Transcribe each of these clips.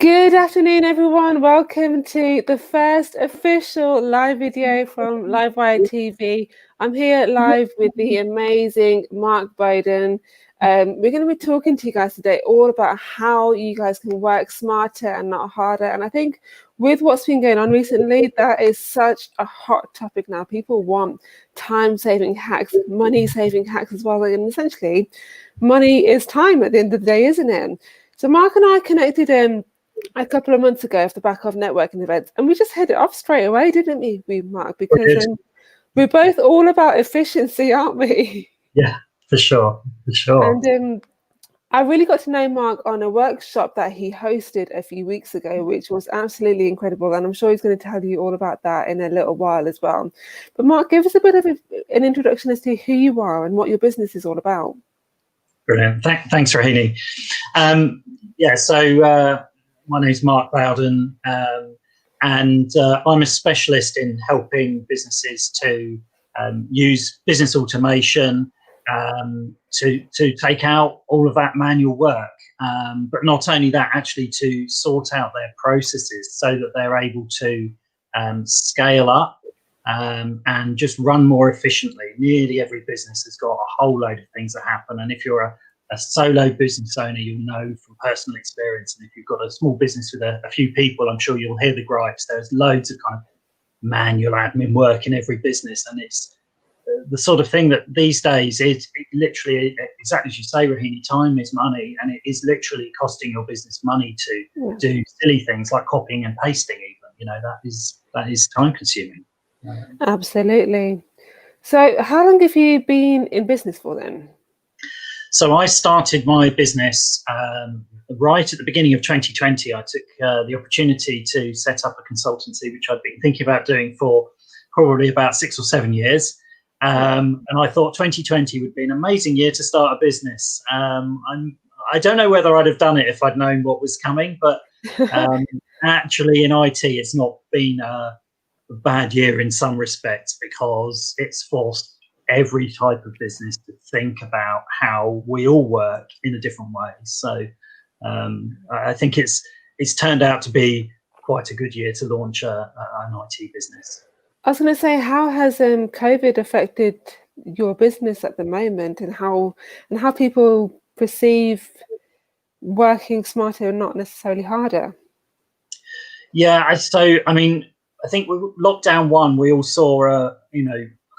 Good afternoon, everyone. Welcome to the first official live video from Livewire TV. I'm here live with the amazing Mark Bowden. We're going to be talking to you guys today all about how you guys can work smarter and not harder. And I think with what's been going on recently, that is such a hot topic now. People want time-saving hacks, money-saving hacks as well. And essentially, money is time at the end of the day, isn't it? So Mark and I connected a couple of months ago off the back of networking events, and we just hit it off straight away, didn't we, Mark? Because we're both all about efficiency, aren't we? Yeah, for sure. And I really got to know Mark on a workshop that he hosted a few weeks ago, which was absolutely incredible, and I'm sure he's going to tell you all about that in a little while as well. But Mark, give us a bit of an introduction as to who you are and what your business is all about. Brilliant. Thanks, Rahini. So my name's Mark Bowden, and I'm a specialist in helping businesses to use business automation to take out all of that manual work, but not only that, actually to sort out their processes so that they're able to scale up and just run more efficiently. Nearly every business has got a whole load of things that happen, and if you're a solo business owner, you'll know from personal experience, and if you've got a small business with a few people, I'm sure you'll hear the gripes. There's loads of kind of manual admin work in every business, and it's the sort of thing that these days it literally, exactly as you say, Rahini, time is money, and it is literally costing your business money to do silly things like copying and pasting. Even that is time consuming. Absolutely. So how long have you been in business for then? So I started my business right at the beginning of 2020. I took the opportunity to set up a consultancy, which I'd been thinking about doing for probably about 6 or 7 years. And I thought 2020 would be an amazing year to start a business. I don't know whether I'd have done it if I'd known what was coming, but actually in IT, it's not been a bad year in some respects, because it's forced every type of business to think about how we all work in a different way. So I think it's turned out to be quite a good year to launch an IT business. I was going to say, how has COVID affected your business at the moment, and how people perceive working smarter and not necessarily harder? Yeah, I think with lockdown 1, we all saw a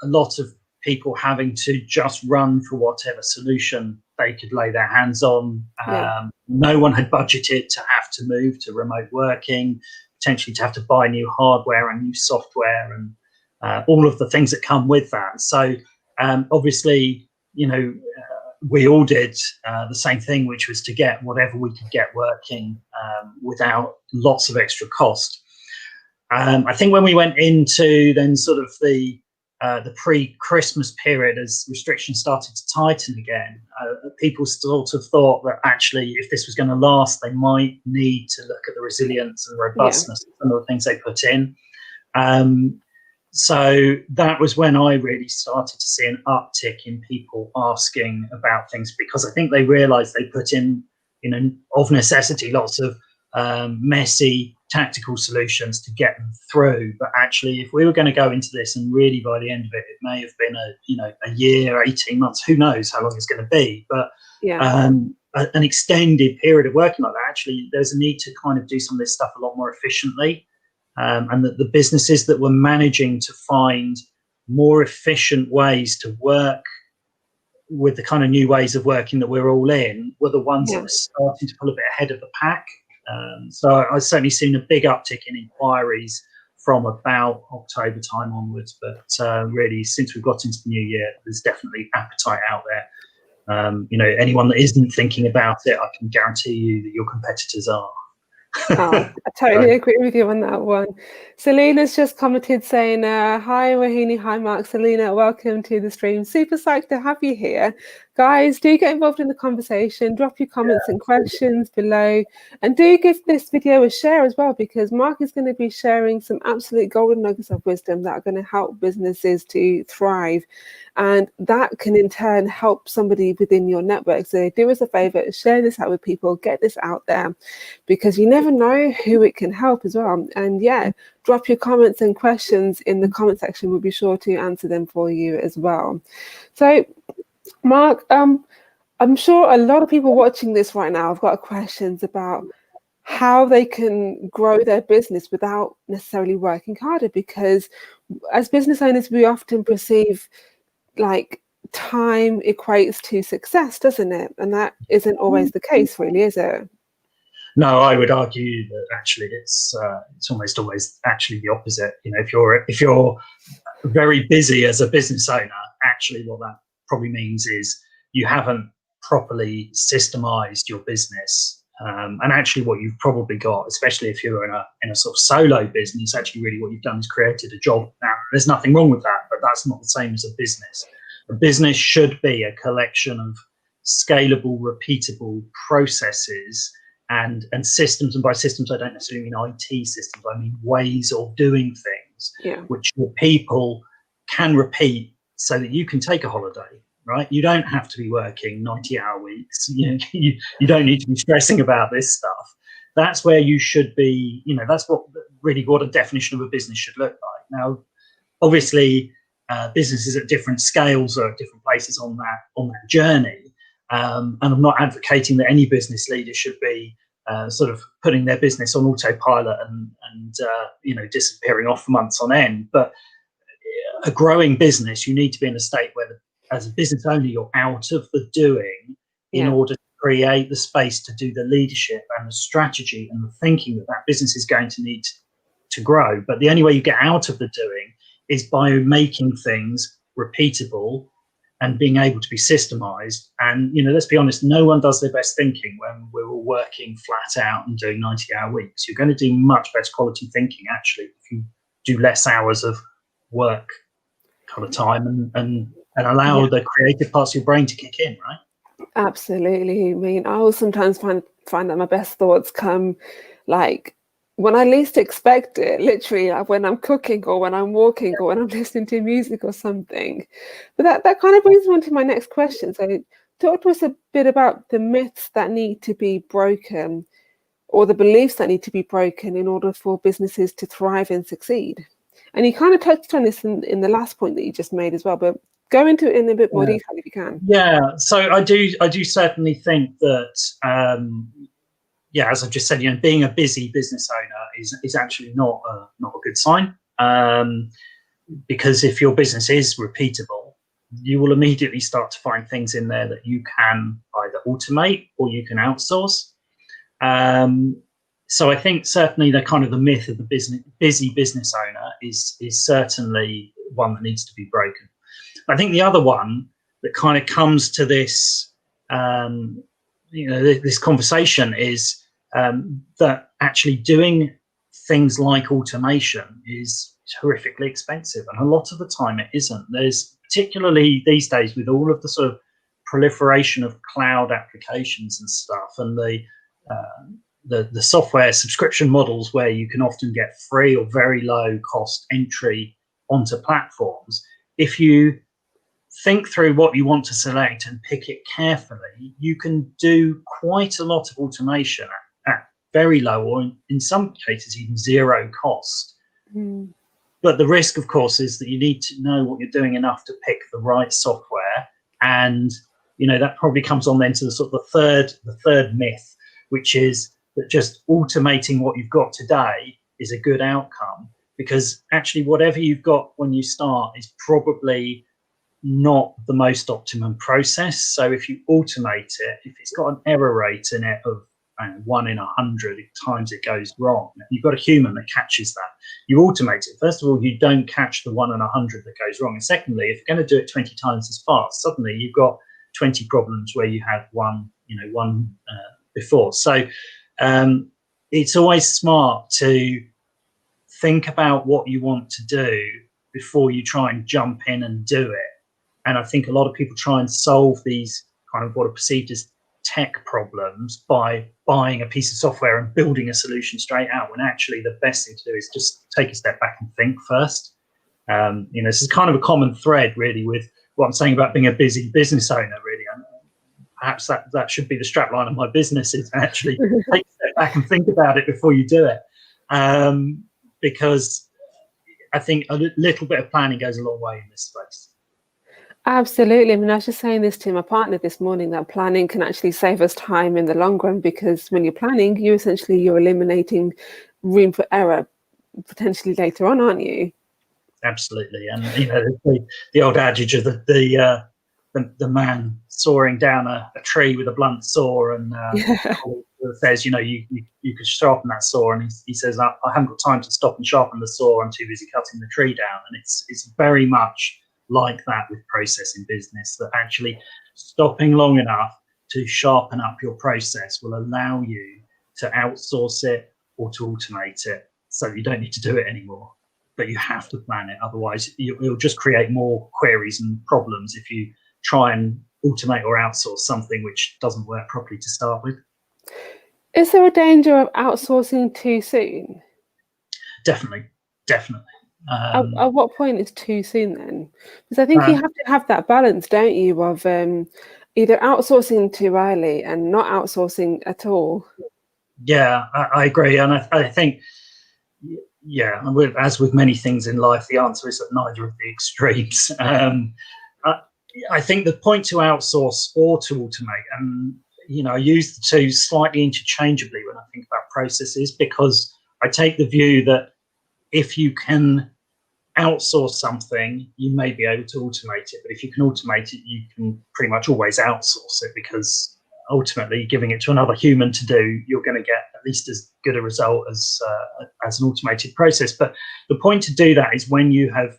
lot of people having to just run for whatever solution they could lay their hands on. No one had budgeted to have to move to remote working, potentially to have to buy new hardware and new software, and all of the things that come with that. So obviously, we all did the same thing, which was to get whatever we could get working without lots of extra cost. I think when we went into then sort of the pre-Christmas period, as restrictions started to tighten again, people sort of thought that actually, if this was going to last, they might need to look at the resilience and robustness of some of the things they put in. So that was when I really started to see an uptick in people asking about things, because I think they realized they put in, of necessity, lots of messy tactical solutions to get them through. But actually, if we were going to go into this, and really by the end of it, it may have been a year, 18 months, who knows how long it's going to be, but an extended period of working like that, actually there's a need to kind of do some of this stuff a lot more efficiently. And that the businesses that were managing to find more efficient ways to work with the kind of new ways of working that we're all in were the ones that were starting to pull a bit ahead of the pack. So I've certainly seen a big uptick in inquiries from about October time onwards, but really since we've got into the new year, there's definitely appetite out there. Anyone that isn't thinking about it, I can guarantee you that your competitors are. I totally agree with you on that one. Selena's just commented saying, hi Rahini, hi Mark. Selena, welcome to the stream. Super psyched to have you here. Guys, do get involved in the conversation, drop your comments and questions below, and do give this video a share as well, because Mark is going to be sharing some absolute golden nuggets of wisdom that are going to help businesses to thrive, and that can in turn help somebody within your network. So do us a favor, share this out with people, get this out there, because you never know who it can help as well. And yeah, drop your comments and questions in the comment section. We'll be sure to answer them for you as well. So Mark, I'm sure a lot of people watching this right now have got questions about how they can grow their business without necessarily working harder, because as business owners, we often perceive like time equates to success, doesn't it? And that isn't always the case, really, is it? No, I would argue that actually it's almost always actually the opposite. You know, if you're very busy as a business owner, actually what that probably means is you haven't properly systemized your business, and actually what you've probably got, especially if you're in a sort of solo business, actually really what you've done is created a job. Now there's nothing wrong with that, but that's not the same as a business. A business should be a collection of scalable, repeatable processes and systems. And by systems, I don't necessarily mean IT systems. I mean ways of doing things, which your people can repeat, so that you can take a holiday, right? You don't have to be working 90-hour weeks. You don't need to be stressing about this stuff. That's where you should be. You know, that's what a definition of a business should look like. Now, obviously, businesses at different scales are at different places on that journey. And I'm not advocating that any business leader should be sort of putting their business on autopilot and disappearing off for months on end. But a growing business, you need to be in a state where, as a business owner, you're out of the doing in order to create the space to do the leadership and the strategy and the thinking that business is going to need to grow. But the only way you get out of the doing is by making things repeatable and being able to be systemized. And, let's be honest, no one does their best thinking when we're all working flat out and doing 90-hour weeks. You're going to do much better quality thinking, actually, if you do less hours of work kind of time and allow the creative parts of your brain to kick in, right? Absolutely. I mean, I will sometimes find that my best thoughts come like when I least expect it, literally, like when I'm cooking or when I'm walking or when I'm listening to music or something. But that kind of brings me on to my next question. So talk to us a bit about the myths that need to be broken, or the beliefs that need to be broken in order for businesses to thrive and succeed. And you kind of touched on this in the last point that you just made as well, but go into it in a bit more detail if you can. Yeah, so I do certainly think that, as I've just said, being a busy business owner is actually not a good sign, because if your business is repeatable, you will immediately start to find things in there that you can either automate or you can outsource. So I think certainly the myth of the busy business owner is certainly one that needs to be broken. I think the other one that kind of comes to this, this conversation is that actually doing things like automation is horrifically expensive, and a lot of the time it isn't. There's, particularly these days, with all of the sort of proliferation of cloud applications and stuff, and the software subscription models where you can often get free or very low cost entry onto platforms. If you think through what you want to select and pick it carefully, you can do quite a lot of automation at very low, or in some cases even zero cost. But the risk, of course, is that you need to know what you're doing enough to pick the right software, and that probably comes on then to the sort of the third myth, which is that just automating what you've got today is a good outcome, because actually whatever you've got when you start is probably not the most optimum process. So if you automate it, if it's got an error rate in it of 1 in 100 times it goes wrong, you've got a human that catches that. You automate it. First of all, you don't catch the 1 in 100 that goes wrong. And secondly, if you're going to do it 20 times as fast, suddenly you've got 20 problems where you had one before. So it's always smart to think about what you want to do before you try and jump in and do it. And I think a lot of people try and solve these kind of what are perceived as tech problems by buying a piece of software and building a solution straight out, when actually the best thing to do is just take a step back and think first. This is kind of a common thread really with what I'm saying about being a busy business owner, really. And perhaps that should be the strapline of my business, is actually take a step back and think about it before you do it. Because I think a little bit of planning goes a long way in this space. Absolutely. I mean, I was just saying this to my partner this morning, that planning can actually save us time in the long run, because when you're planning, you're eliminating room for error potentially later on, aren't you? Absolutely. And the old adage of the man sawing down a tree with a blunt saw, and says, you could sharpen that saw, and he says, I haven't got time to stop and sharpen the saw, I'm too busy cutting the tree down. And it's very much like that with process in business, that actually stopping long enough to sharpen up your process will allow you to outsource it or to automate it, so you don't need to do it anymore. But you have to plan it, otherwise you'll just create more queries and problems if you try and automate or outsource something which doesn't work properly to start with. Is there a danger of outsourcing too soon? Definitely. At what point is too soon then? Because I think you have to have that balance, don't you, of either outsourcing too early and not outsourcing at all. Yeah, I agree. And I think, as with many things in life, the answer is at neither of the extremes. I think the point to outsource or to automate, and I use the two slightly interchangeably when I think about processes, because I take the view that if you can outsource something, you may be able to automate it. But if you can automate it, you can pretty much always outsource it, because ultimately giving it to another human to do, you're going to get at least as good a result as an automated process. But the point to do that is when you have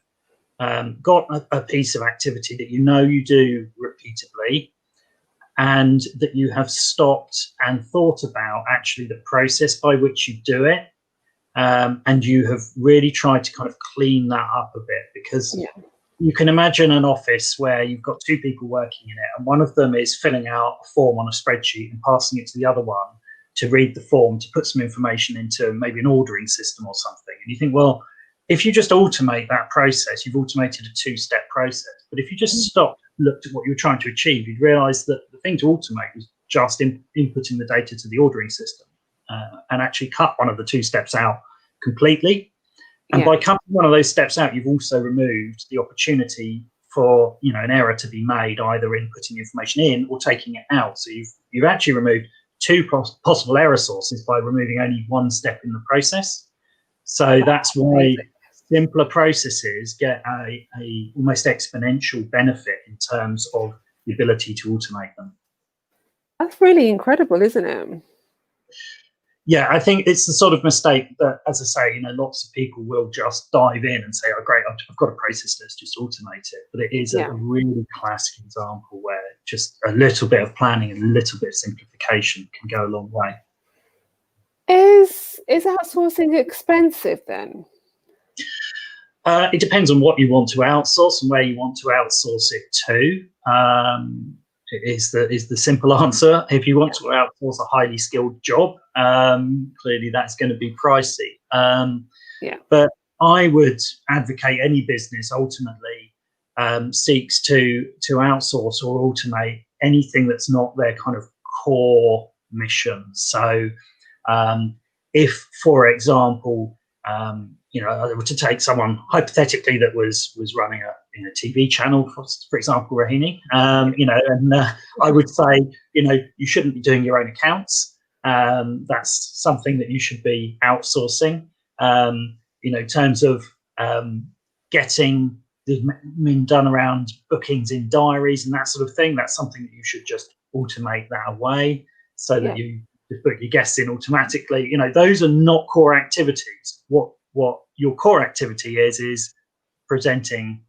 got a piece of activity that you do repeatably, and that you have stopped and thought about actually the process by which you do it. And you have really tried to kind of clean that up a bit, because you can imagine an office where you've got two people working in it, and one of them is filling out a form on a spreadsheet and passing it to the other one to read the form, to put some information into maybe an ordering system or something. And you think, well, if you just automate that process, you've automated a two-step process. But if you just stopped, looked at what you were trying to achieve, you'd realize that the thing to automate was just inputting the data to the ordering system. And actually cut one of the two steps out completely. And by cutting one of those steps out, you've also removed the opportunity for an error to be made, either in putting information in or taking it out. So you've actually removed two possible error sources by removing only one step in the process. So that's why simpler processes get a almost exponential benefit in terms of the ability to automate them. That's really incredible, isn't it? Yeah, I think it's the sort of mistake that, as I say, lots of people will just dive in and say, oh, great, I've got a process, let's just automate it. But it is a really classic example where just a little bit of planning and a little bit of simplification can go a long way. Is outsourcing expensive then? It depends on what you want to outsource and where you want to outsource it to. Is the simple answer. If you want to outsource a highly skilled job, clearly that's going to be pricey. But I would advocate any business ultimately seeks to outsource or automate anything that's not their kind of core mission. So if, for example, I were to take someone hypothetically that was running a TV channel, for example, Rahini, I would say, you shouldn't be doing your own accounts. That's something that you should be outsourcing. In terms of getting the admin done around bookings in diaries and that sort of thing, that's something that you should just automate that away, so that you just book your guests in automatically. Those are not core activities. What your core activity is presenting,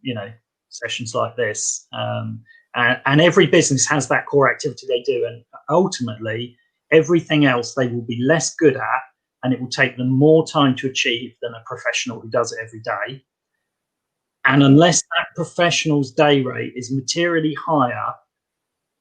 sessions like this. And every business has that core activity they do. And ultimately, everything else they will be less good at, and it will take them more time to achieve than a professional who does it every day. And unless that professional's day rate is materially higher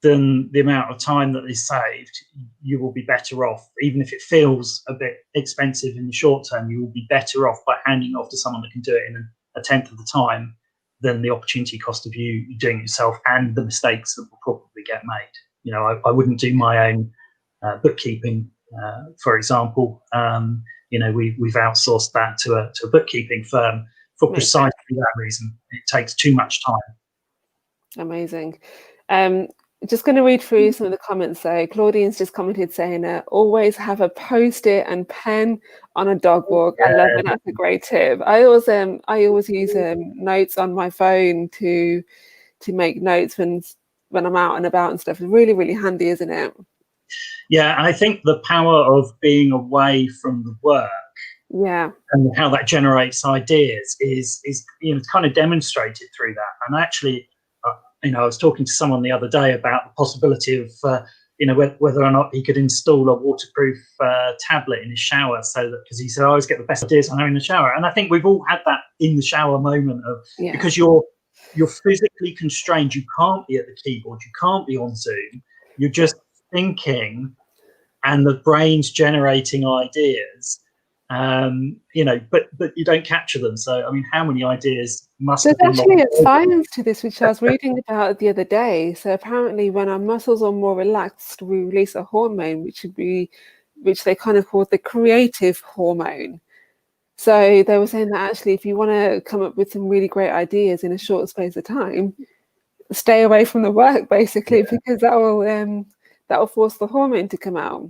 than the amount of time that is saved, you will be better off. Even if it feels a bit expensive in the short term, you will be better off by handing off to someone that can do it in a tenth of the time than the opportunity cost of you doing it yourself and the mistakes that will probably get made. You know, I wouldn't do my own bookkeeping, for example. You know, we've outsourced that to a bookkeeping firm for precisely that reason. It takes too much time. Amazing. Just going to read through some of the comments. So Claudine's just commented saying, always have a post-it and pen on a dog walk. I love it. That's a great tip. I always use notes on my phone to make notes when I'm out and about and stuff. It's really, really handy, isn't it? Yeah, I think the power of being away from the work, and how that generates ideas is you know, it's kind of demonstrated through that. And actually, you know, I was talking to someone the other day about the possibility of you know, whether or not he could install a waterproof tablet in his shower, so that, because he said I always get the best ideas when I'm in the shower. And I think we've all had that in the shower moment of because you're physically constrained, you can't be at the keyboard, you can't be on Zoom, you're just thinking, and the brain's generating ideas. You know, but you don't capture them. So I mean, how many ideas must have been? There's actually a science to this, which I was reading about the other day. So apparently, when our muscles are more relaxed, we release a hormone, which they kind of call the creative hormone. So they were saying that actually, if you want to come up with some really great ideas in a short space of time, stay away from the work, basically, because that will force the hormone to come out.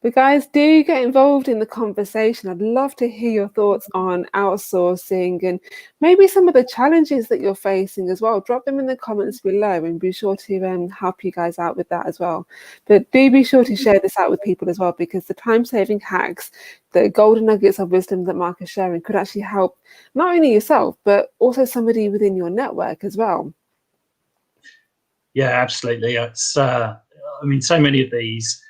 But guys, do get involved in the conversation. I'd love to hear your thoughts on outsourcing and maybe some of the challenges that you're facing as well. Drop them in the comments below and be sure to help you guys out with that as well. But do be sure to share this out with people as well, because the time-saving hacks, the golden nuggets of wisdom that Mark is sharing could actually help not only yourself, but also somebody within your network as well. Yeah, absolutely. It's I mean, so many of these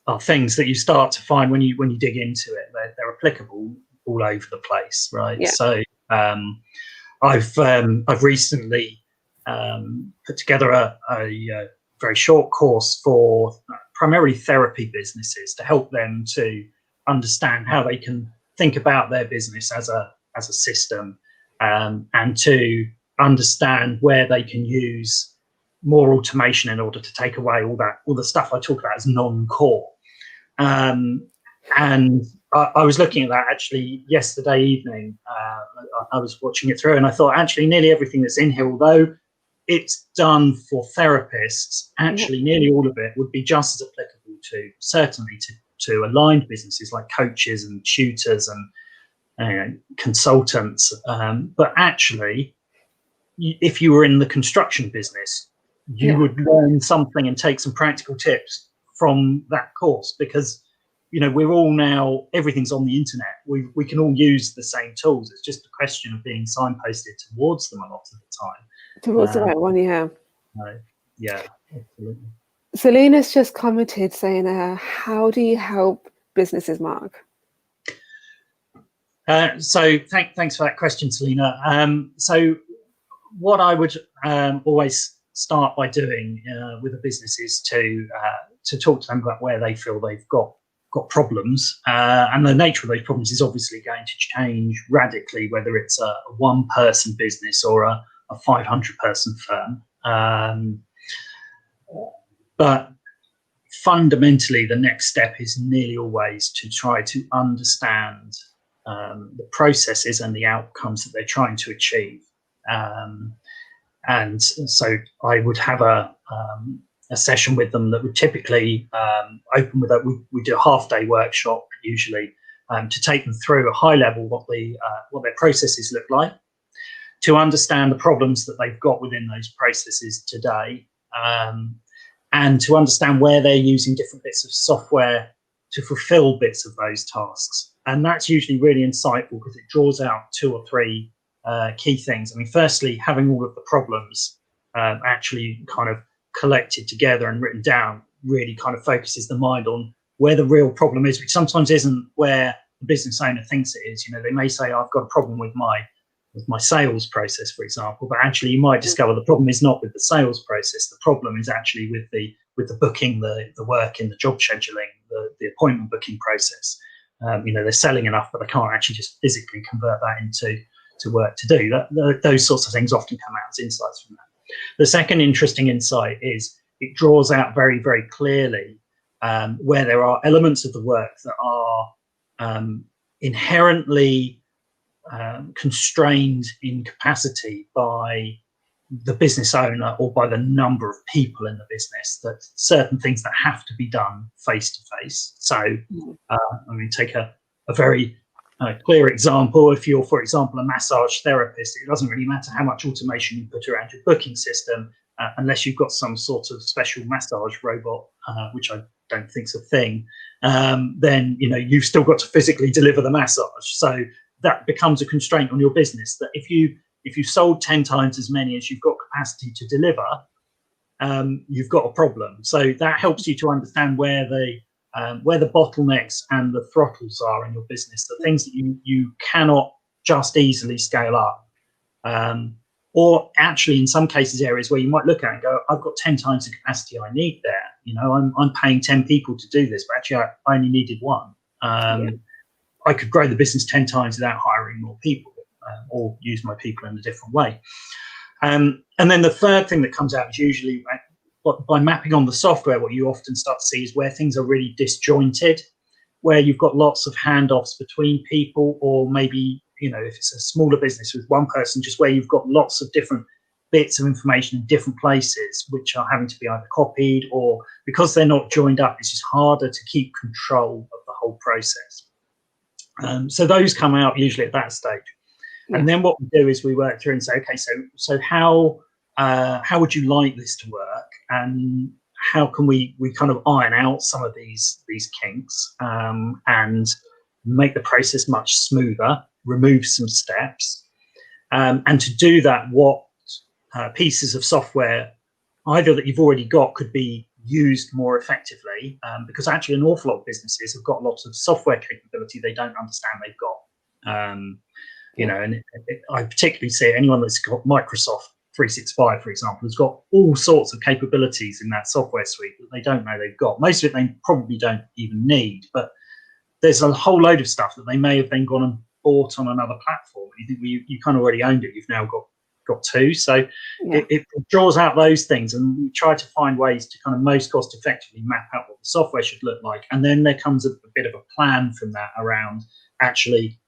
are things that you start to find when you dig into it. They're applicable all over the place, right? Yeah. So I've recently put together a very short course for primarily therapy businesses to help them to understand how they can think about their business as a system, and to understand where they can use more automation in order to take away all the stuff I talk about as non-core. And I was looking at that actually yesterday evening. I was watching it through, and I thought actually nearly everything that's in here, although it's done for therapists, actually nearly all of it would be just as applicable to certainly to aligned businesses like coaches and tutors and consultants. But actually, if you were in the construction business, you would learn something and take some practical tips from that course, because you know, we're all now, everything's on the internet. We can all use the same tools. It's just a question of being signposted towards them a lot of the time. Towards the right one, yeah. Yeah, absolutely. Selena's just commented saying, how do you help businesses, Mark? So thanks for that question, Selena. So what I would always start by doing with a business is to talk to them about where they feel they've got problems, and the nature of those problems is obviously going to change radically, whether it's a one-person business or a 500-person firm. But fundamentally, the next step is nearly always to try to understand the processes and the outcomes that they're trying to achieve. And so I would have a session with them that would typically open with we do a half-day workshop usually, to take them through a high level what their processes look like, to understand the problems that they've got within those processes today, and to understand where they're using different bits of software to fulfill bits of those tasks. And that's usually really insightful because it draws out 2 or 3 key things. I mean, firstly, having all of the problems actually kind of collected together and written down really kind of focuses the mind on where the real problem is, which sometimes isn't where the business owner thinks it is. You know, they may say, I've got a problem with my my sales process, for example. But actually, you might discover the problem is not with the sales process. The problem is actually with the booking, the work in the job scheduling, the appointment booking process. They're selling enough, but they can't actually just physically convert that into work to do. Those sorts of things often come out as insights from that. The second interesting insight is it draws out very, very clearly where there are elements of the work that are inherently constrained in capacity by the business owner or by the number of people in the business, that certain things that have to be done face to face. So take a very clear example. If you're, for example, a massage therapist, it doesn't really matter how much automation you put around your booking system, unless you've got some sort of special massage robot, which I don't think's a thing, then you've still got to physically deliver the massage. So that becomes a constraint on your business, that if you sold 10 times as many as you've got capacity to deliver, you've got a problem. So that helps you to understand where the bottlenecks and the throttles are in your business, the things that you cannot just easily scale up. Or actually, in some cases, areas where you might look at it and go, I've got 10 times the capacity I need there. I'm paying 10 people to do this, but actually I only needed one. I could grow the business 10 times without hiring more people, or use my people in a different way. And then the third thing that comes out is usually by mapping on the software, what you often start to see is where things are really disjointed, where you've got lots of handoffs between people, or maybe, if it's a smaller business with one person, just where you've got lots of different bits of information in different places, which are having to be either copied, or because they're not joined up, it's just harder to keep control of the whole process. So those come out usually at that stage. And then what we do is we work through and say, okay, so how would you like this to work, and how can we kind of iron out some of these kinks, and make the process much smoother, remove some steps, and to do that, what pieces of software either that you've already got could be used more effectively, because actually an awful lot of businesses have got lots of software capability they don't understand they've got. And I particularly see anyone that's got Microsoft 365, for example, has got all sorts of capabilities in that software suite that they don't know they've got. Most of it they probably don't even need, but there's a whole load of stuff that they may have then gone and bought on another platform. You think, well, you kind of already owned it. You've now got two. So it draws out those things, and we try to find ways to kind of most cost effectively map out what the software should look like. And then there comes a bit of a plan from that around actually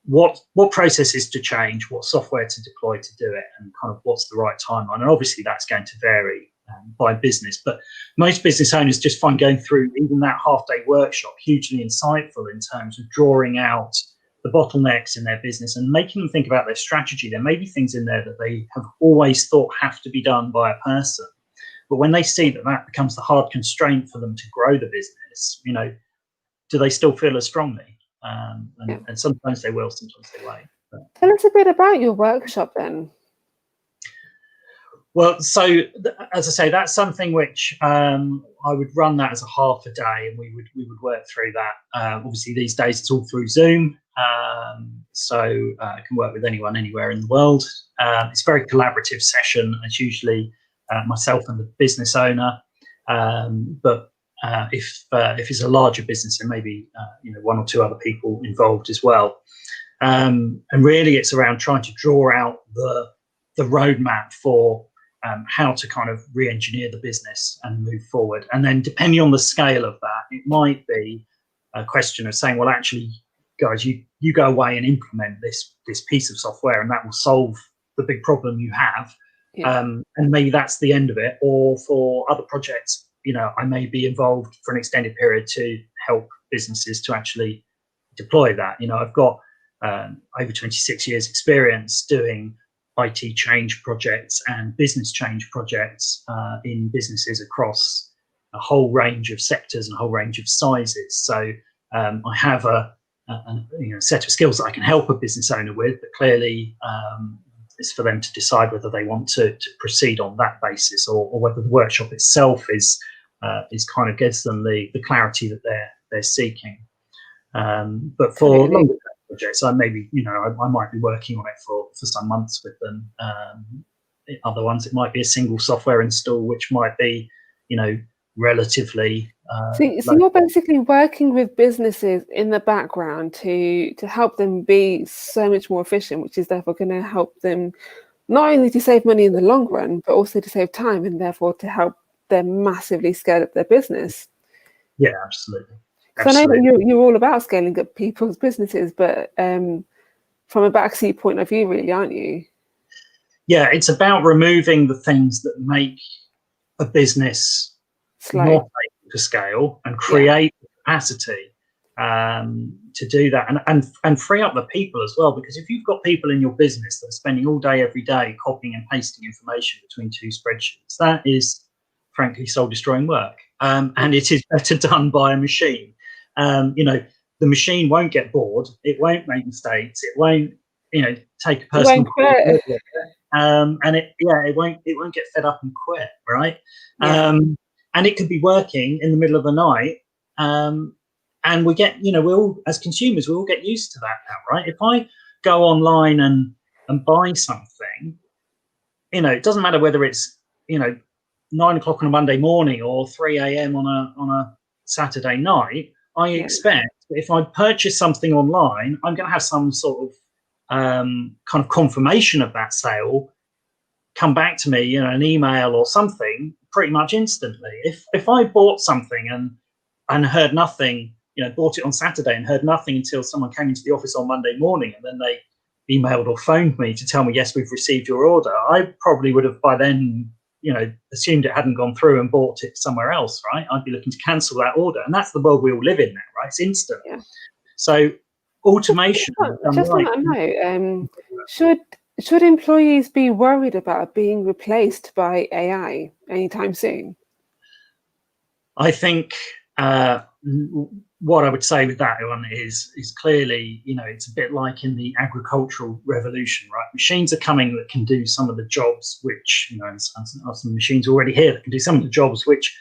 what processes to change, what software to deploy to do it, and kind of what's the right timeline. And obviously that's going to vary by business, but most business owners just find going through even that half-day workshop hugely insightful in terms of drawing out the bottlenecks in their business and making them think about their strategy. There may be things in there that they have always thought have to be done by a person, but when they see that becomes the hard constraint for them to grow the business, do they still feel as strongly? And sometimes they will, sometimes they won't. Tell us a bit about your workshop then. Well, so as I say, that's something which I would run that as a half a day, and we would work through that. Obviously, these days it's all through Zoom, so I can work with anyone anywhere in the world. It's a very collaborative session. It's usually myself and the business owner, but if it's a larger business, there may be one or two other people involved as well. And really, it's around trying to draw out the roadmap for how to kind of re-engineer the business and move forward. And then depending on the scale of that, it might be a question of saying, well, actually, guys, you go away and implement this piece of software, and that will solve the big problem you have. And maybe that's the end of it. Or for other projects, I may be involved for an extended period to help businesses to actually deploy that. I've got over 26 years experience doing IT change projects and business change projects in businesses across a whole range of sectors and a whole range of sizes. So I have a set of skills that I can help a business owner with, but clearly it's for them to decide whether they want to proceed on that basis, or whether the workshop itself is kind of gives them the clarity that they're seeking. But for longer, project. So maybe, I might be working on it for some months with them. Other ones, it might be a single software install, which might be, relatively. So you're basically working with businesses in the background to help them be so much more efficient, which is therefore going to help them not only to save money in the long run, but also to save time and therefore to help them massively scale up their business. Yeah, absolutely. So I know that you're all about scaling up people's businesses, but from a backseat point of view, really, aren't you? Yeah, it's about removing the things that make a business Slow. not able to scale and create capacity to do that, and free up the people as well. Because if you've got people in your business that are spending all day, every day, copying and pasting information between two spreadsheets, that is frankly soul-destroying work, and it is better done by a machine. The machine won't get bored, it won't make mistakes, it won't take a personal and it won't get fed up and quit, right? And it could be working in the middle of the night, and we get, we all, as consumers, we all get used to that now, right? If I go online and buy something, it doesn't matter whether it's 9 o'clock on a Monday morning or 3 a.m. on a Saturday night. I expect that if I purchase something online, I'm going to have some sort of kind of confirmation of that sale come back to me, an email or something, pretty much instantly. If I bought something and heard nothing, bought it on Saturday and heard nothing until someone came into the office on Monday morning, and then they emailed or phoned me to tell me, yes, we've received your order, I probably would have by then assumed it hadn't gone through and bought it somewhere else, right? I'd be looking to cancel that order, and that's the world we all live in now, right? It's instant. So automation. Just on that note, should employees be worried about being replaced by AI anytime soon? I think what I would say with that one is clearly, it's a bit like in the agricultural revolution, right? Machines are coming that can do some of the jobs which, and some machines already here that can do some of the jobs which,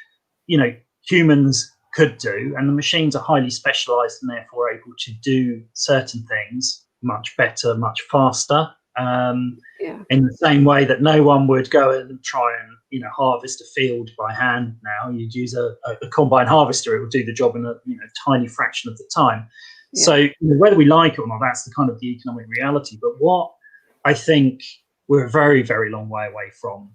humans could do, and the machines are highly specialized and therefore able to do certain things much better, much faster. In the same way that no one would go and try and harvest a field by hand now. You'd use a combine harvester; it will do the job in a tiny fraction of the time. So whether we like it or not, that's the kind of the economic reality. But what I think we're a very, very long way away from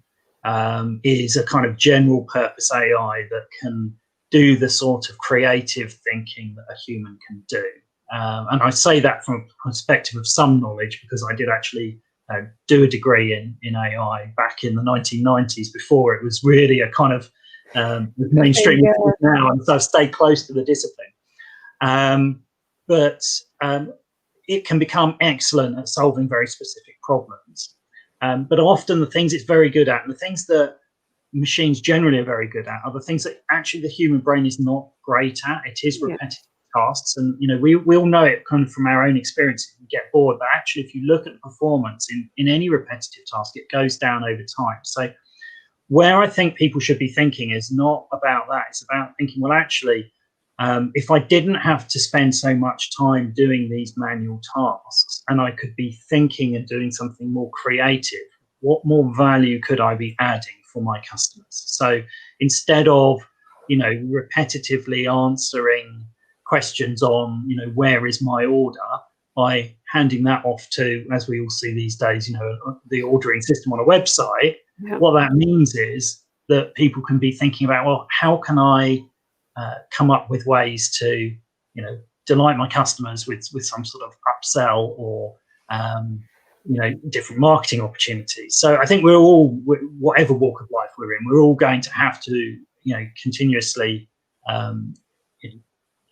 is a kind of general purpose AI that can do the sort of creative thinking that a human can do. And I say that from a perspective of some knowledge, because I did actually do a degree in AI back in the 1990s, before it was really a kind of mainstream now, and so I've stayed close to the discipline. But it can become excellent at solving very specific problems. But often the things it's very good at, and the things that machines generally are very good at, are the things that actually the human brain is not great at. It is repetitive tasks, and we all know it kind of from our own experience. We get bored, but actually if you look at the performance in any repetitive task, it goes down over time. So where I think people should be thinking is not about that. It's about thinking, well, actually, if I didn't have to spend so much time doing these manual tasks, and I could be thinking and doing something more creative, what more value could I be adding for my customers? So instead of repetitively answering questions on where is my order, by handing that off to, as we all see these days, the ordering system on a website, what that means is that people can be thinking about, well, how can I come up with ways to delight my customers with some sort of upsell or different marketing opportunities. So I think we're all, whatever walk of life we're in, we're all going to have to continuously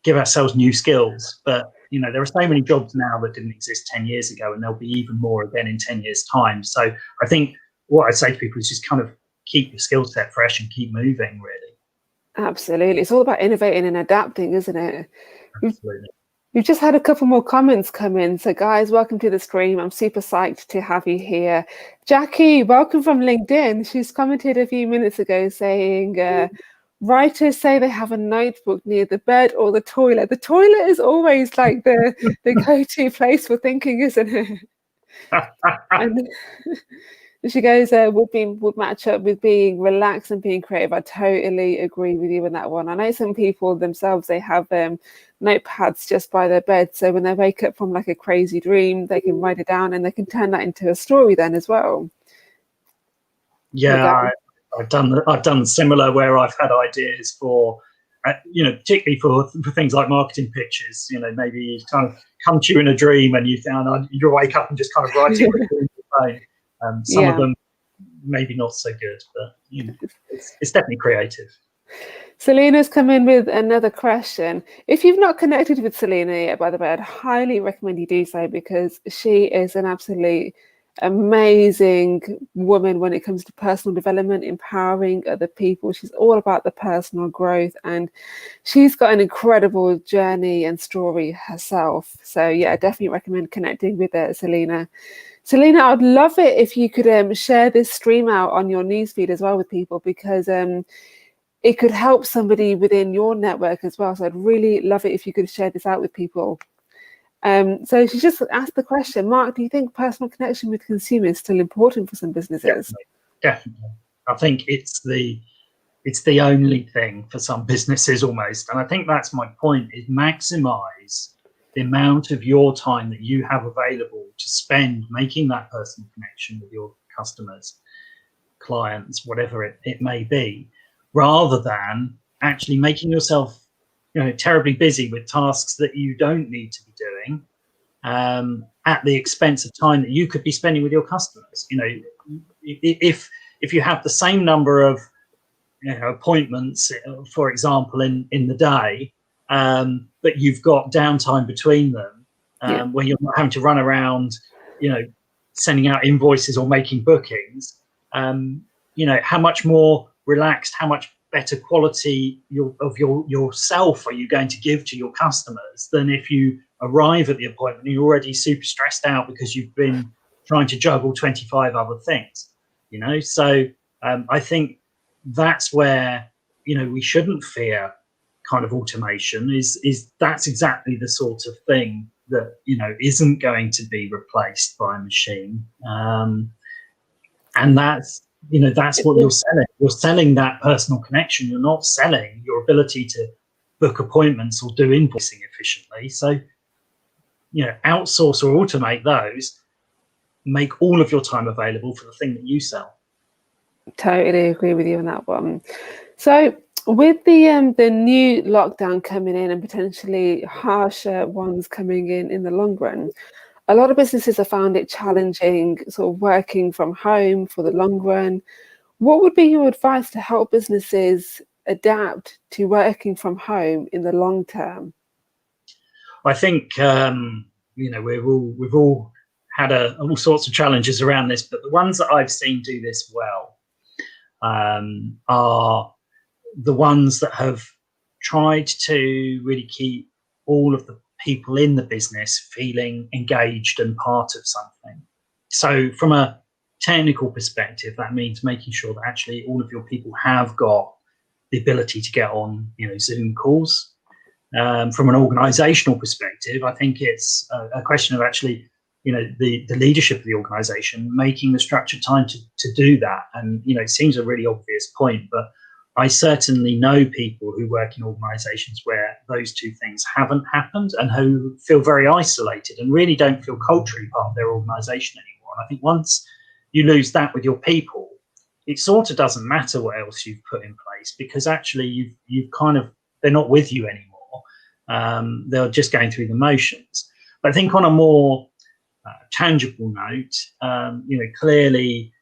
give ourselves new skills. But there are so many jobs now that didn't exist 10 years ago, and there'll be even more again in 10 years time. So I think what I say to people is just kind of keep your skill set fresh and keep moving, really. Absolutely. It's all about innovating and adapting, isn't it? Absolutely. We've just had a couple more comments come in. So guys, welcome to the stream. I'm super psyched to have you here. Jackie, welcome from LinkedIn. She's commented a few minutes ago saying, Writers say they have a notebook near the bed or the toilet. The toilet is always like the go-to place for thinking, isn't it? And she goes, would match up with being relaxed and being creative. I totally agree with you on that one. I know some people themselves, they have notepads just by their bed. So when they wake up from like a crazy dream, they can write it down and they can turn that into a story then as well. Yeah, I've done similar, where I've had ideas for, particularly for things like marketing pitches. Maybe you kind of come to you in a dream and you wake up and just kind of write it quickly in your phone. Some of them maybe not so good, but it's definitely creative. Selena's come in with another question. If you've not connected with Selena yet, by the way, I'd highly recommend you do so, because she is an absolutely amazing woman when it comes to personal development, empowering other people. She's all about the personal growth, and she's got an incredible journey and story herself. So yeah, I definitely recommend connecting with Selena. Selena, I'd love it if you could share this stream out on your newsfeed as well with people, because it could help somebody within your network as well. So I'd really love it if you could share this out with people. So she just asked the question, Mark, do you think personal connection with consumers is still important for some businesses? Definitely. I think it's the only thing for some businesses almost. And I think that's my point, is maximize the amount of your time that you have available to spend making that personal connection with your customers, clients, whatever it may be, rather than actually making yourself terribly busy with tasks that you don't need to be doing at the expense of time that you could be spending with your customers. If you have the same number of appointments, for example, in the day, but you've got downtime between them, where you're not having to run around, sending out invoices or making bookings, how much more relaxed, how much better quality of yourself are you going to give to your customers than if you arrive at the appointment and you're already super stressed out because you've been trying to juggle 25 other things, So I think that's where, we shouldn't fear kind of automation. Is that's exactly the sort of thing that, isn't going to be replaced by a machine. And that's what you're selling. You're selling that personal connection. You're not selling your ability to book appointments or do invoicing efficiently. So, outsource or automate those, make all of your time available for the thing that you sell. Totally agree with you on that one. So with the new lockdown coming in and potentially harsher ones coming in the long run, a lot of businesses have found it challenging sort of working from home for the long run. What would be your advice to help businesses adapt to working from home in the long term? I think we've all had all sorts of challenges around this, but the ones that I've seen do this well are the ones that have tried to really keep all of the people in the business feeling engaged and part of something. So from a technical perspective, that means making sure that actually all of your people have got the ability to get on, Zoom calls. From an organizational perspective, I think it's a question of actually, the leadership of the organization making the structured time to do that. And, it seems a really obvious point, but I certainly know people who work in organizations where those two things haven't happened and who feel very isolated and really don't feel culturally part of their organization anymore. And I think once you lose that with your people, it sort of doesn't matter what else you've put in place, because actually you've kind of, they're not with you anymore. They're just going through the motions. But I think on a more tangible note, clearly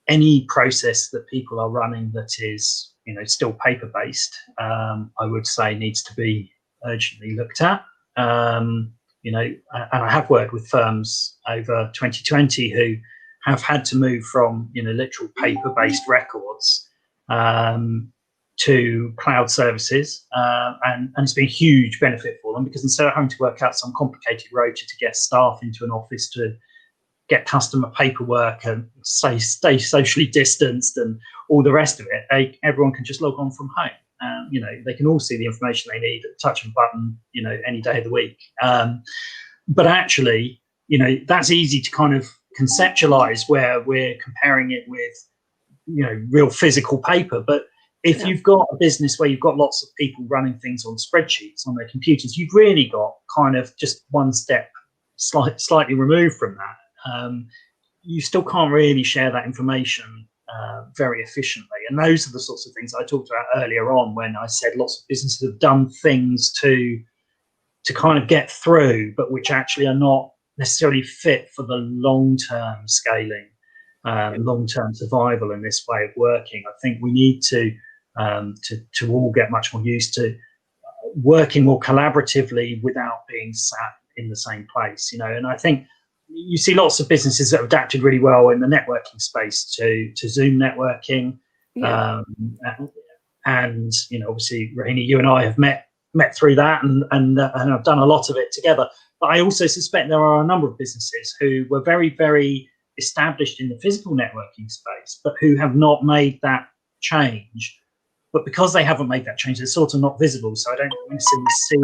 any process that people are running that is, still paper-based, I would say needs to be urgently looked at. And I have worked with firms over 2020 who have had to move from, literal paper-based records to cloud services, and it's been a huge benefit for them, because instead of having to work out some complicated rota to get staff into an office to get customer paperwork and stay socially distanced and all the rest of it, everyone can just log on from home. You know, they can all see the information they need at the touch of a button, you know, any day of the week. But actually, you know, that's easy to kind of conceptualize where we're comparing it with, you know, real physical paper. But if you've got a business where you've got lots of people running things on spreadsheets on their computers, you've really got kind of just one step slightly removed from that. You still can't really share that information very efficiently. And those are the sorts of things I talked about earlier on when I said lots of businesses have done things to kind of get through, but which actually are not necessarily fit for the long-term scaling, long-term survival in this way of working. I think we need to all get much more used to working more collaboratively without being sat in the same place, you know. And I think you see lots of businesses that have adapted really well in the networking space to Zoom networking. And you know, obviously, Rahina, you and I have met through that, and I've done a lot of it together. But I also suspect there are a number of businesses who were very, very established in the physical networking space, but who have not made that change. But because they haven't made that change, they're sort of not visible. So I don't necessarily see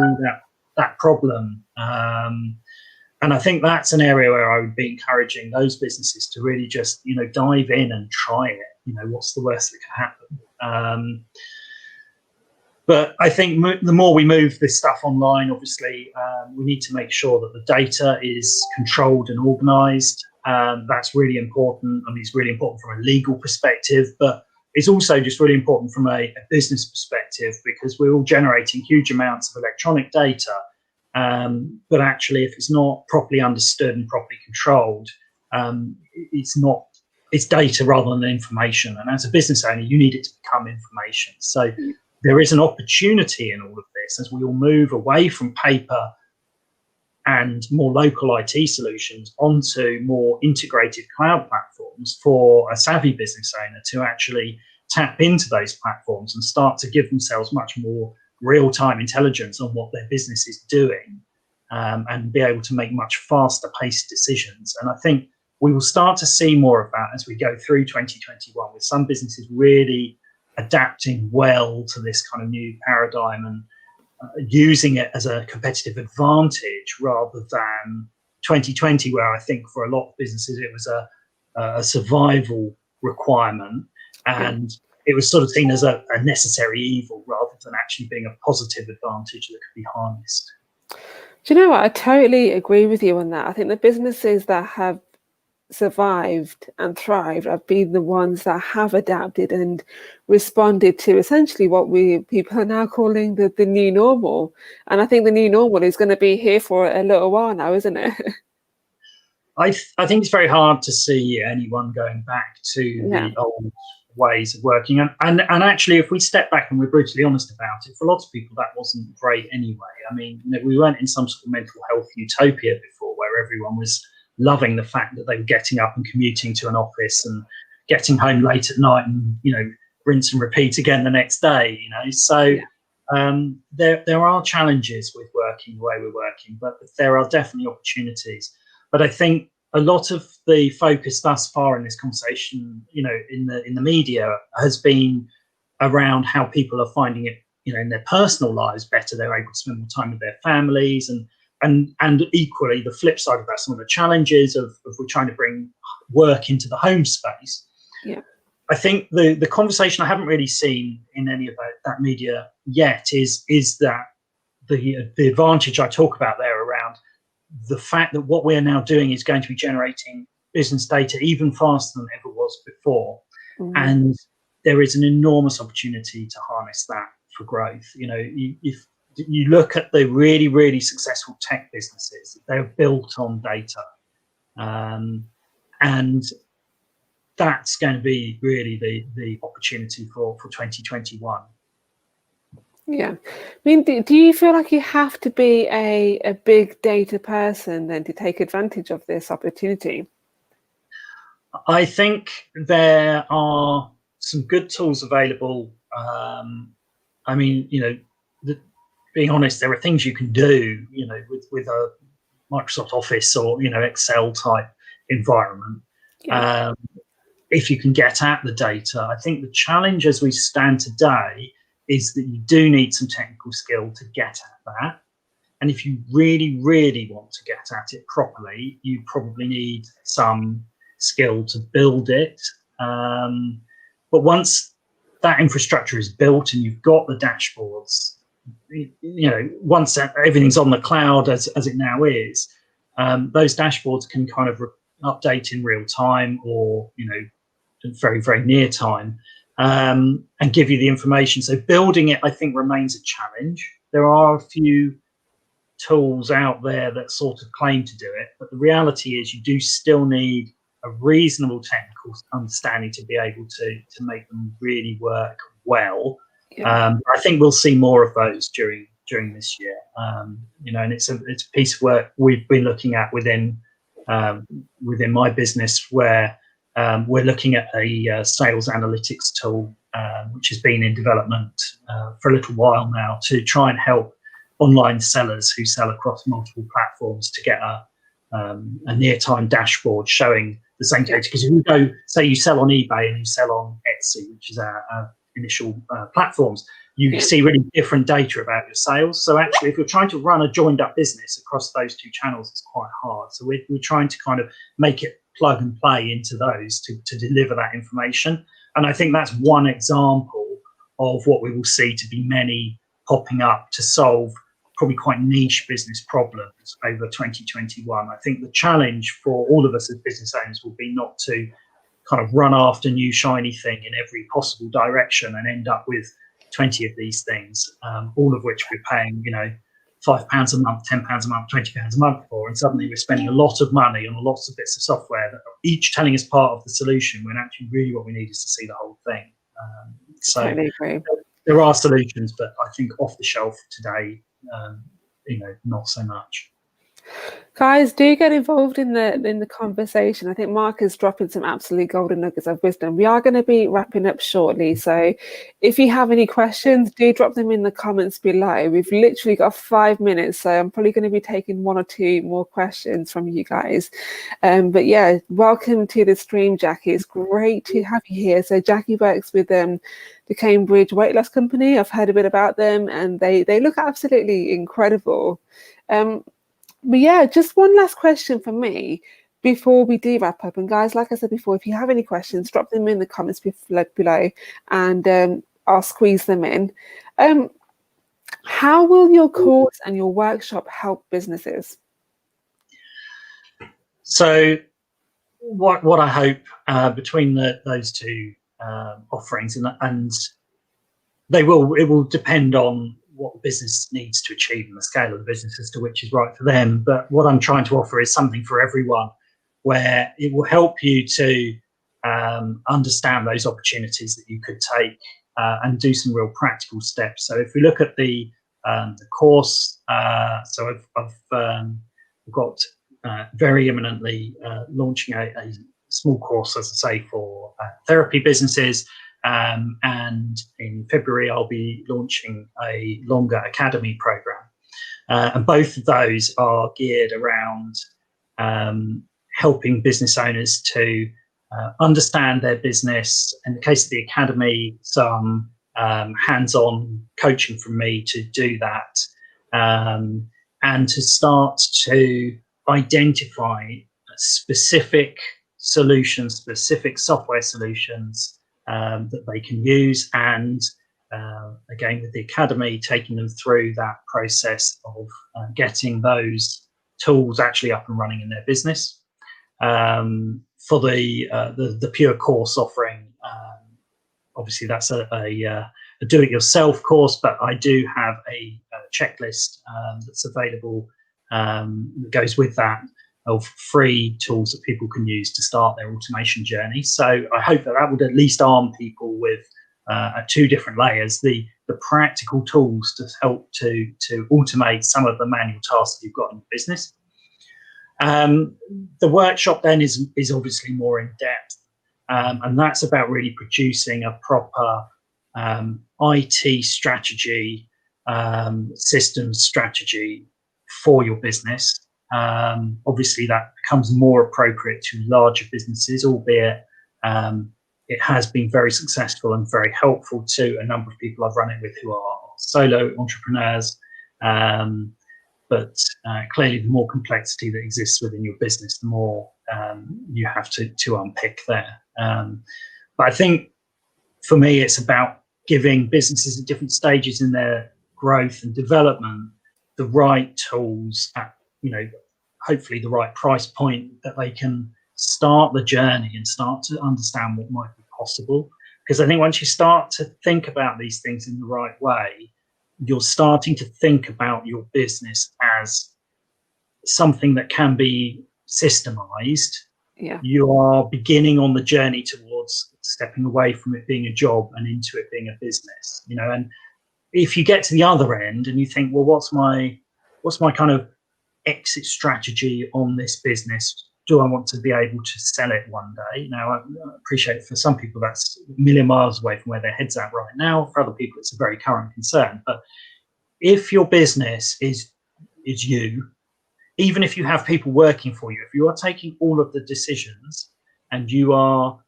that problem. And I think that's an area where I would be encouraging those businesses to really just, you know, dive in and try it. You know, what's the worst that can happen? But I think the more we move this stuff online, obviously, we need to make sure that the data is controlled and organised. That's really important. I mean, it's really important from a legal perspective, but it's also just really important from a business perspective, because we're all generating huge amounts of electronic data. But actually, if it's not properly understood and properly controlled, it's data rather than information. And as a business owner, you need it to become information. So there is an opportunity in all of this as we all move away from paper and more local IT solutions onto more integrated cloud platforms for a savvy business owner to actually tap into those platforms and start to give themselves much more real-time intelligence on what their business is doing, and be able to make much faster paced decisions. And I think we will start to see more of that as we go through 2021, with some businesses really adapting well to this kind of new paradigm and using it as a competitive advantage rather than 2020, where I think for a lot of businesses it was a survival requirement, and it was sort of seen as a necessary evil rather than actually being a positive advantage that could be harnessed. Do you know what? I totally agree with you on that. I think the businesses that have survived and thrived have been the ones that have adapted and responded to essentially what people are now calling the new normal. And I think the new normal is going to be here for a little while now, isn't it? I think it's very hard to see anyone going back to the old ways of working. And actually, if we step back and we're brutally honest about it, for lots of people that wasn't great anyway. I mean, you know, we weren't in some sort of mental health utopia before, where everyone was loving the fact that they were getting up and commuting to an office and getting home late at night and, you know, rinse and repeat again the next day, you know. So there are challenges with working the way we're working, but there are definitely opportunities. But I think a lot of the focus thus far in this conversation, you know, in the media, has been around how people are finding it, you know, in their personal lives better. They're able to spend more time with their families, and equally the flip side of that, some of the challenges of we're trying to bring work into the home space. Yeah, I think the conversation I haven't really seen in any of that media yet is that the advantage I talk about there around the fact that what we're now doing is going to be generating business data even faster than ever was before. And there is an enormous opportunity to harness that for growth. You know, if you look at the really, really successful tech businesses, they're built on data. And that's going to be really the opportunity for 2021. Yeah. I mean, do you feel like you have to be a big data person then to take advantage of this opportunity? I think there are some good tools available. I mean, you know, being honest, there are things you can do, you know, with a Microsoft Office or, you know, Excel type environment. if you can get at the data. I think the challenge as we stand today is that you do need some technical skill to get at that. And if you really, really want to get at it properly, you probably need some skill to build it. But once that infrastructure is built and you've got the dashboards, once everything's on the cloud as it now is, those dashboards can kind of update in real time or, very, very near time, and give you the information. So building it, I think, remains a challenge. There are a few tools out there that sort of claim to do it, but the reality is you do still need a reasonable technical understanding to be able to make them really work well. I think we'll see more of those during this year. And it's a piece of work we've been looking at within my business, where we're looking at a sales analytics tool, which has been in development for a little while now, to try and help online sellers who sell across multiple platforms to get a near-time dashboard showing the same data. Because if you go, say you sell on eBay and you sell on Etsy, which is our initial platforms, you see really different data about your sales. So actually, if you're trying to run a joined up business across those two channels, it's quite hard. So we're trying to kind of make it plug and play into those to deliver that information. And I think that's one example of what we will see to be many popping up to solve probably quite niche business problems over 2021. I think the challenge for all of us as business owners will be not to kind of run after new shiny thing in every possible direction and end up with 20 of these things, all of which we're paying, £5 a month, £10 a month, £20 a month for, and suddenly we're spending a lot of money on lots of bits of software that are each telling us part of the solution, when actually really what we need is to see the whole thing. So totally agree. There are solutions, but I think off the shelf today, not so much. Guys, do get involved in the conversation. I think Mark is dropping some absolutely golden nuggets of wisdom. We are going to be wrapping up shortly, so if you have any questions, do drop them in the comments below. We've literally got 5 minutes, so I'm probably going to be taking 1 or 2 more questions from you guys. But yeah, welcome to the stream, Jackie. It's great to have you here. So Jackie works with the Cambridge weight loss company. I've heard a bit about them, and they look absolutely incredible. But yeah, just one last question for me before we do wrap up. And guys, like I said before, if you have any questions, drop them in the comments below, and I'll squeeze them in. How will your course and your workshop help businesses? So what I hope between those two offerings, and it will depend on what the business needs to achieve and the scale of the business as to which is right for them. But what I'm trying to offer is something for everyone, where it will help you to understand those opportunities that you could take and do some real practical steps. So if we look at the course, so I've got very imminently launching a small course, as I say, for therapy businesses. And in February, I'll be launching a longer academy program. And both of those are geared around helping business owners to understand their business. In the case of the academy, some hands-on coaching from me to do that, and to start to identify specific solutions, specific software solutions that they can use, and again with the academy, taking them through that process of getting those tools actually up and running in their business. For the pure course offering, obviously that's a do-it-yourself course, but I do have a checklist that's available that goes with that, of free tools that people can use to start their automation journey. So I hope that would at least arm people with 2 different layers: the practical tools to help to automate some of the manual tasks that you've got in the business. The workshop then is obviously more in depth, and that's about really producing a proper IT strategy, systems strategy for your business. Obviously that becomes more appropriate to larger businesses, albeit It has been very successful and very helpful to a number of people I've run it with who are solo entrepreneurs. But clearly, the more complexity that exists within your business, the more you have to unpick there. But I think for me, it's about giving businesses at different stages in their growth and development the right tools at, hopefully the right price point that they can start the journey and start to understand what might be possible. Because I think once you start to think about these things in the right way, you're starting to think about your business as something that can be systemized. Yeah. You are beginning on the journey towards stepping away from it being a job and into it being a business, and if you get to the other end and you think, well, what's my kind of exit strategy on this business? Do I want to be able to sell it one day? Now, I appreciate for some people that's a million miles away from where their head's at right now. For other people, it's a very current concern. But if your business is you, even if you have people working for you, if you are taking all of the decisions and you are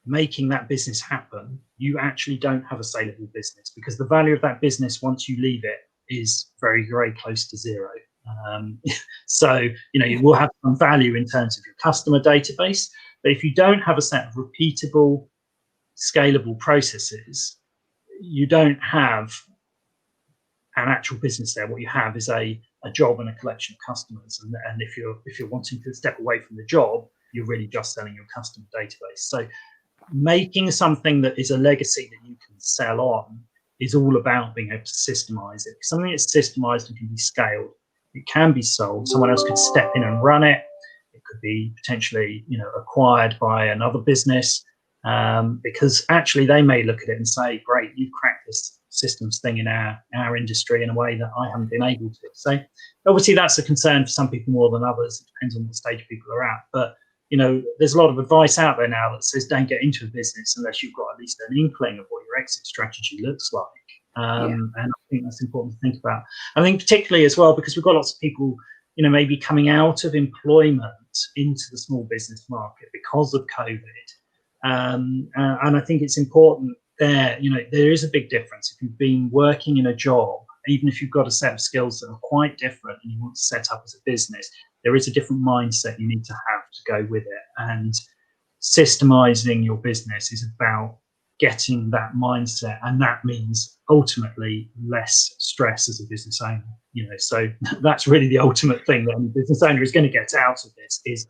making that business happen, you actually don't have a saleable business, because the value of that business once you leave it is very, very close to zero. So, you will have some value in terms of your customer database, but if you don't have a set of repeatable, scalable processes, you don't have an actual business there. What you have is a job and a collection of customers. And if you're wanting to step away from the job, you're really just selling your customer database. So making something that is a legacy that you can sell on is all about being able to systemize it. Something that's systemized and can be scaled. It can be sold. Someone else could step in and run it. It could be potentially, acquired by another business, because actually they may look at it and say, great, you've cracked this systems thing in our industry in a way that I haven't been able to. So obviously that's a concern for some people more than others. It depends on what stage people are at. But, there's a lot of advice out there now that says don't get into a business unless you've got at least an inkling of what your exit strategy looks like. And I think that's important to think about. I think particularly as well, because we've got lots of people, maybe coming out of employment into the small business market because of COVID. And I think it's important there, there is a big difference. If you've been working in a job, even if you've got a set of skills that are quite different and you want to set up as a business, there is a different mindset you need to have to go with it. And systemizing your business is about getting that mindset, and that means ultimately less stress as a business owner. So that's really the ultimate thing that any business owner is going to get out of this is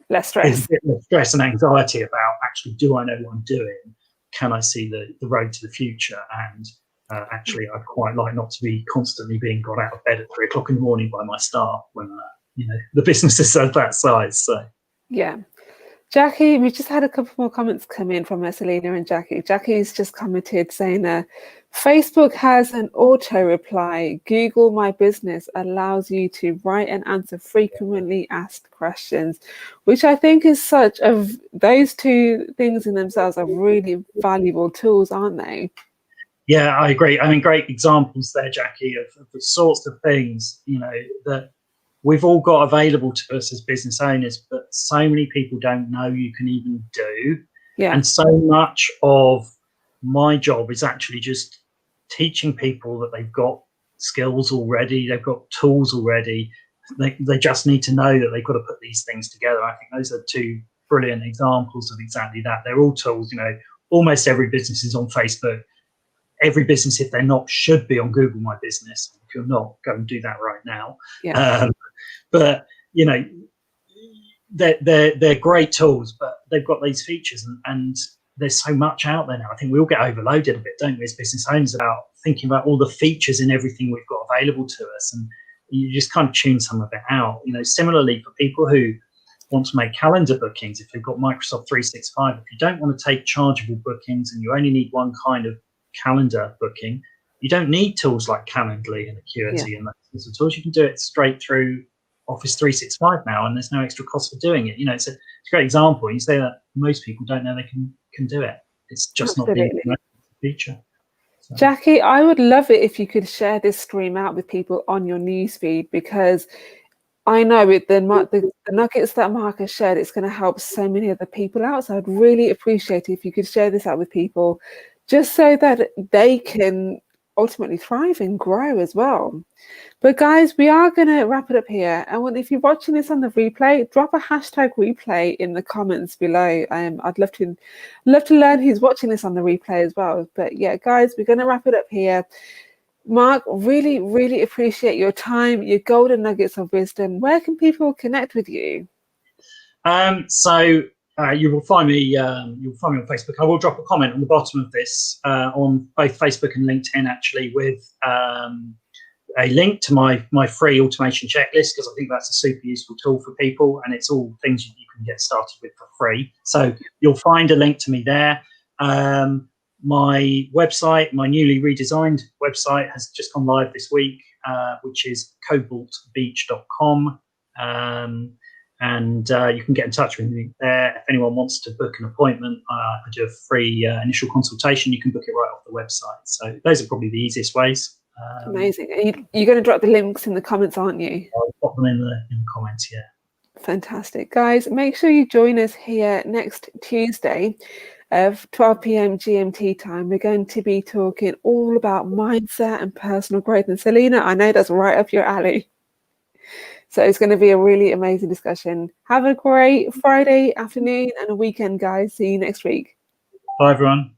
less stress. Is a bit more stress and anxiety about, actually, do I know what I'm doing? Can I see the road to the future? And actually, I'd quite like not to be constantly being got out of bed at 3 o'clock in the morning by my staff when the business is of that size. So Jackie, we just had a couple more comments come in from Selena and Jackie. Jackie's just commented saying Facebook has an auto reply. Google My Business allows you to write and answer frequently asked questions, which I think is those two things in themselves are really valuable tools, aren't they? Yeah, I agree. I mean, great examples there, Jackie, of the sorts of things, that we've all got available to us as business owners, but so many people don't know you can even do. Yeah. And so much of my job is actually just teaching people that they've got skills already, they've got tools already. They just need to know that they've got to put these things together. I think those are two brilliant examples of exactly that. They're all tools. Almost every business is on Facebook. Every business, if they're not, should be on Google My Business. If you're not, go and do that right now. But they're great tools, but they've got these features, and there's so much out there now. I think we all get overloaded a bit, don't we, as business owners, about thinking about all the features in everything we've got available to us, and you just kind of tune some of it out. Similarly for people who want to make calendar bookings, if they've got Microsoft 365, if you don't want to take chargeable bookings and you only need one kind of calendar booking, you don't need tools like Calendly and Acuity and those sorts of tools. You can do it straight through Office 365 now, and there's no extra cost for doing it. It's a great example. You say that most people don't know they can do it. It's just not being a feature. So. Jackie, I would love it if you could share this stream out with people on your newsfeed, because I know with the nuggets that Mark has shared, it's going to help so many other people out. So I'd really appreciate it if you could share this out with people, just so that they can ultimately thrive and grow as well. But guys, we are going to wrap it up here. And if you're watching this on the replay, drop a hashtag replay in the comments below. I'd love to learn who's watching this on the replay as well. But yeah, guys, we're going to wrap it up here. Mark, really, really appreciate your time, your golden nuggets of wisdom. Where can people connect with you? You will find me. You'll find me on Facebook. I will drop a comment on the bottom of this on both Facebook and LinkedIn, actually, with a link to my free automation checklist, because I think that's a super useful tool for people, and it's all things you can get started with for free. So you'll find a link to me there. My website, my newly redesigned website, has just gone live this week, which is cobaltbeach.com. And you can get in touch with me there. If anyone wants to book an appointment, I do a free initial consultation. You can book it right off the website. So those are probably the easiest ways. Amazing. You're going to drop the links in the comments, aren't you? I'll pop them in the comments, yeah. Fantastic. Guys, make sure you join us here next Tuesday of 12 p.m. GMT time. We're going to be talking all about mindset and personal growth. And Selena, I know that's right up your alley. So it's going to be a really amazing discussion. Have a great Friday afternoon and a weekend, guys. See you next week. Bye, everyone.